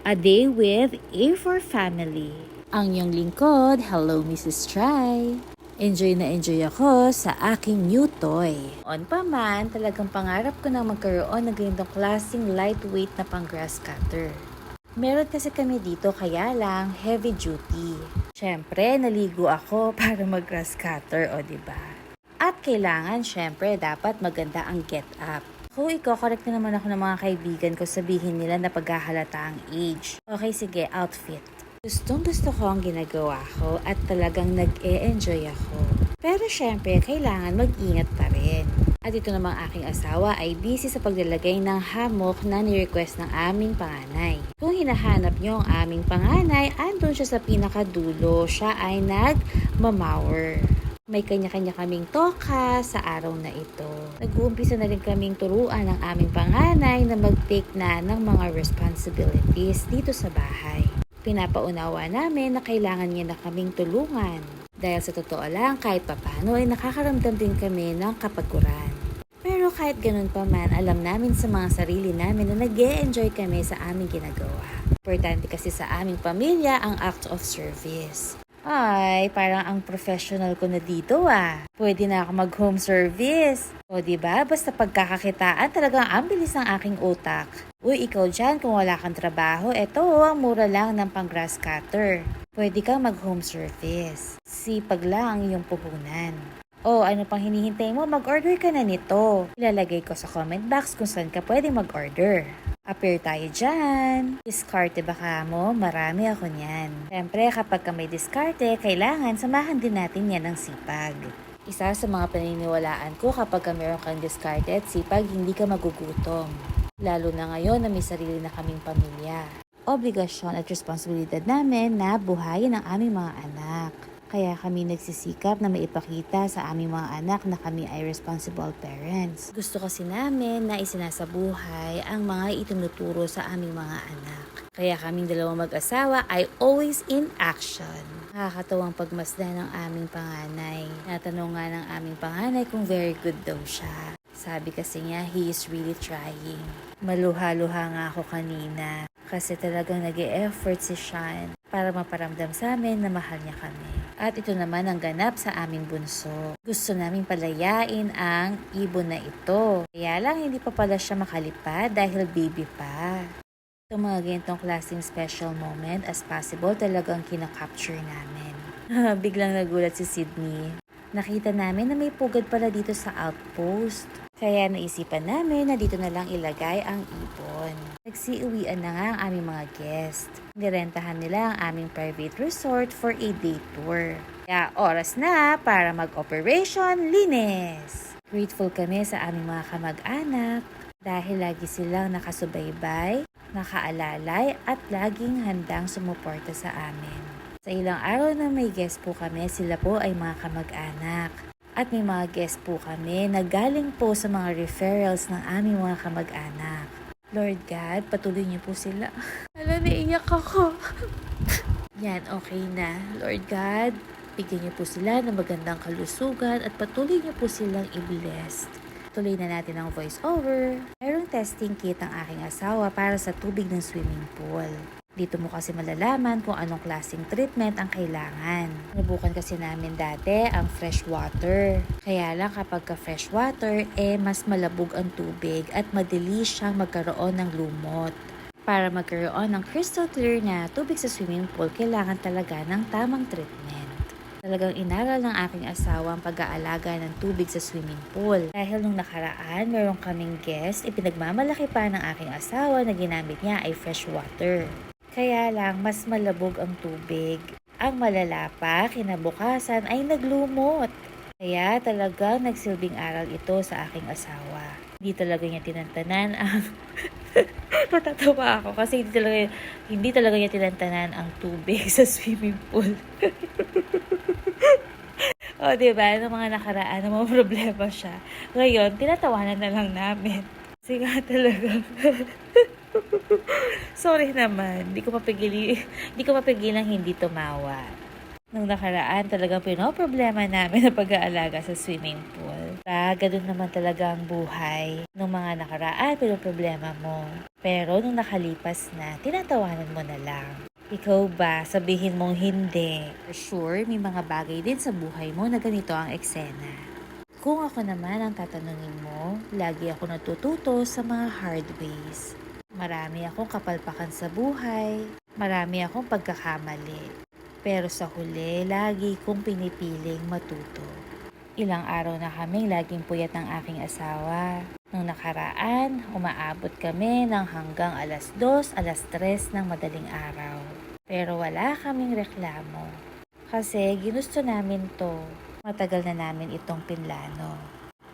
A Day with A4 Family. Ang iyong lingkod, hello Mrs. Try. Enjoy na enjoy ako sa aking new toy. On pa man, talagang pangarap ko na magkaroon ng ganitong klaseng lightweight na pang grass cutter. Meron kasi kami dito kaya lang heavy duty. Syempre, naligo ako para mag grass cutter, o diba? At kailangan syempre dapat maganda ang get up. Kung i-correct na naman ako ng mga kaibigan ko, sabihin nila na paghahalata ang age. Okay, sige, outfit. Gustong gusto ko ang ginagawa ko at talagang nag-e-enjoy ako. Pero syempre, kailangan mag-ingat pa rin. At ito namang aking asawa ay busy sa paglalagay ng hammock na ni-request ng aming panganay. Kung hinahanap niyo ang aming panganay, andun siya sa pinakadulo. Siya ay nag-mamower. May kanya-kanya kaming toka sa araw na ito. Nag-uumpisa na rin kaming turuan ng aming panganay na mag-take na ng mga responsibilities dito sa bahay. Pinapaunawa namin na kailangan niya na kaming tulungan. Dahil sa totoo lang, kahit papano ay nakakaramdam din kami ng kapaguran. Pero kahit ganun pa man, alam namin sa mga sarili namin na nag-e-enjoy kami sa aming ginagawa. Importante kasi sa aming pamilya ang act of service. Ay, parang ang professional ko na dito ah. Pwede na ako mag-home service. O diba, basta pagkakakitaan talagang ang bilis ng aking utak. Uy, ikaw dyan, kung wala kang trabaho, eto ang mura lang ng pang grass cutter. Pwede kang mag-home service. Sipag lang yung puhunan. O, ano pang hinihintay mo? Mag-order ka na nito. Ilalagay ko sa comment box kung saan ka pwede mag-order. Appear tayo dyan. Diskarte ba ka mo? Marami ako niyan. Siyempre, kapag ka may diskarte, kailangan samahan din natin yan ng sipag. Isa sa mga paniniwalaan ko kapag ka meron kang diskarte at sipag, hindi ka magugutom. Lalo na ngayon na may sarili na kaming pamilya. Obligasyon at responsibilidad namin na buhayin ang aming mga anak. Kaya kami nagsisikap na maipakita sa aming mga anak na kami ay responsible parents. Gusto kasi namin na isinasabuhay ang mga itinuturo sa aming mga anak. Kaya kaming dalawang mag-asawa ay always in action. Nakakatawang pagmasdan ng aming panganay. Natanong nga ng aming panganay kung very good daw siya. Sabi kasi niya, he is really trying. Maluha-luha nga ako kanina. Kasi talagang nag-e-effort si Sean para maparamdam sa amin na mahal niya kami. At ito naman ang ganap sa aming bunso. Gusto naming palayain ang ibon na ito. Kaya lang hindi pa pala siya makalipad dahil baby pa. Itong mga ganitong klaseng special moment as possible talagang kinakapture namin. Biglang nagulat si Sydney. Nakita namin na may pugad pala dito sa outpost. Kaya naisipan namin na dito na lang ilagay ang ibon. Nagsiuwian na nga ang aming mga guest. Nirentahan nila ang aming private resort for a day tour. Kaya oras na para mag-operation linis. Grateful kami sa aming mga kamag-anak dahil lagi silang nakasubaybay, nakaalalay at laging handang sumuporta sa amin. Sa ilang araw na may guest po kami, sila po ay mga kamag-anak. At may mga guest po kami na galing po sa mga referrals ng aming mga kamag-anak. Lord God, patuloy niyo po sila. Alam, naiyak ako. Yan, okay na. Lord God, bigyan niyo po sila ng magandang kalusugan at patuloy niyo po silang i-blessed. Tuloy na natin ang voice over. Mayroong testing kit ang aking asawa para sa tubig ng swimming pool. Dito mo kasi malalaman kung anong klaseng treatment ang kailangan. Nabukan kasi namin dati ang fresh water. Kaya lang kapag ka fresh water, mas malabog ang tubig at madali siyang magkaroon ng lumot. Para magkaroon ng crystal clear na tubig sa swimming pool, kailangan talaga ng tamang treatment. Talagang inaral ng aking asawa ang pag-aalaga ng tubig sa swimming pool. Dahil nung nakaraan, meron kaming guest, ipinagmamalaki pa ng aking asawa na ginamit niya ay fresh water. Kaya lang, mas malabog ang tubig. Ang malala pa, kinabukasan ay naglumot. Kaya talagang nagsilbing aral ito sa aking asawa. Hindi talaga niya tinantanan ang... Natatawa ako kasi hindi talaga niya tinantanan ang tubig sa swimming pool. O, diba? Noong mga nakaraan, may problema siya. Ngayon, tinatawanan na lang namin. Kasi nga talaga... Sorry naman, hindi ko mapigilang hindi tumawa. Nung nakaraan, talagang pinoproblema namin na pag-aalaga sa swimming pool. Ganun naman talaga ang buhay. Nung mga nakaraan, problema mo. Pero nung nakalipas na, tinatawanan mo na lang. Ikaw ba, sabihin mong hindi? For sure, may mga bagay din sa buhay mo na ganito ang eksena. Kung ako naman ang tatanungin mo, lagi ako natututo sa mga hard ways. Marami akong kapalpakan sa buhay, marami akong pagkakamali. Pero sa huli, lagi kong pinipiling matuto. Ilang araw na kaming laging puyat ng aking asawa. Nung nakaraan, umaabot kami ng hanggang alas 2, alas 3 ng madaling araw. Pero wala kaming reklamo. Kasi ginusto namin to. Matagal na namin itong pinlano.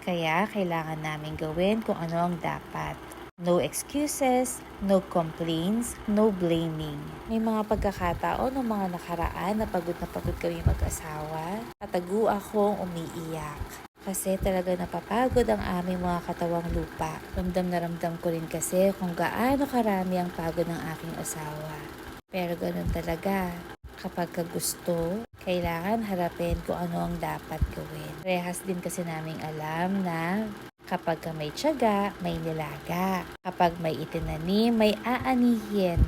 Kaya kailangan namin gawin kung ano ang dapat. No excuses, no complaints, no blaming. May mga pagkakataon ng mga nakaraan na pagod kami mag-asawa. Katagu akong umiiyak. Kasi talaga napapagod ang aming mga katawang lupa. Ramdam na ramdam ko rin kasi kung gaano karami ang pagod ng aking asawa. Pero ganun talaga. Kapag gusto, kailangan harapin kung ano ang dapat gawin. Rehas din kasi naming alam na kapag may tiyaga, may nilaga. Kapag may itinanim, may aanihin.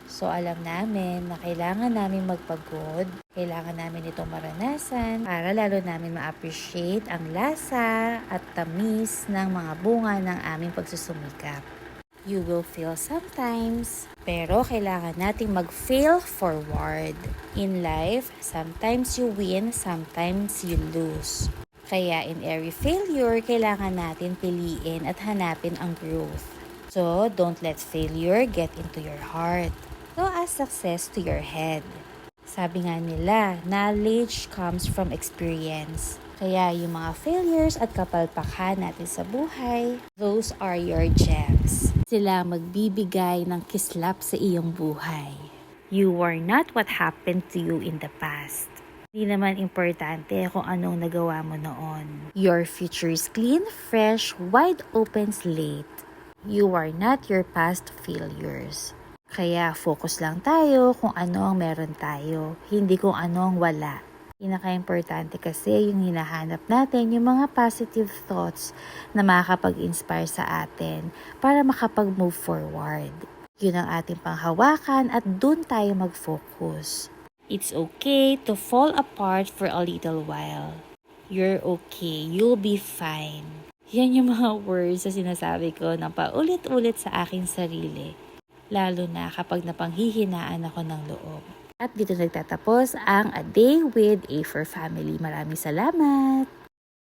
So alam namin na kailangan namin magpagod, kailangan namin itong maranasan para lalo namin ma-appreciate ang lasa at tamis ng mga bunga ng aming pagsusumikap. You will fail sometimes, pero kailangan nating mag-fail forward. In life, sometimes you win, sometimes you lose. Kaya in every failure, kailangan natin piliin at hanapin ang growth. So, don't let failure get into your heart. So, as success to your head. Sabi nga nila, knowledge comes from experience. Kaya yung mga failures at kapalpakan natin sa buhay, those are your gems. Sila magbibigay ng kislap sa iyong buhay. You are not what happened to you in the past. Hindi naman importante kung anong nagawa mo noon. Your future is clean, fresh, wide open slate. You are not your past failures. Kaya focus lang tayo kung ano ang meron tayo, hindi kung ano ang wala. Pinaka-importante kasi yung hinahanap natin yung mga positive thoughts na makakapag-inspire sa atin para makapag-move forward. Yun ang ating panghawakan at dun tayo mag-focus. It's okay to fall apart for a little while. You're okay. You'll be fine. Yan yung mga words na sinasabi ko na paulit-ulit sa aking sarili. Lalo na kapag napanghihinaan ako ng loob. At dito nagtatapos ang A Day with A for Family. Maraming salamat!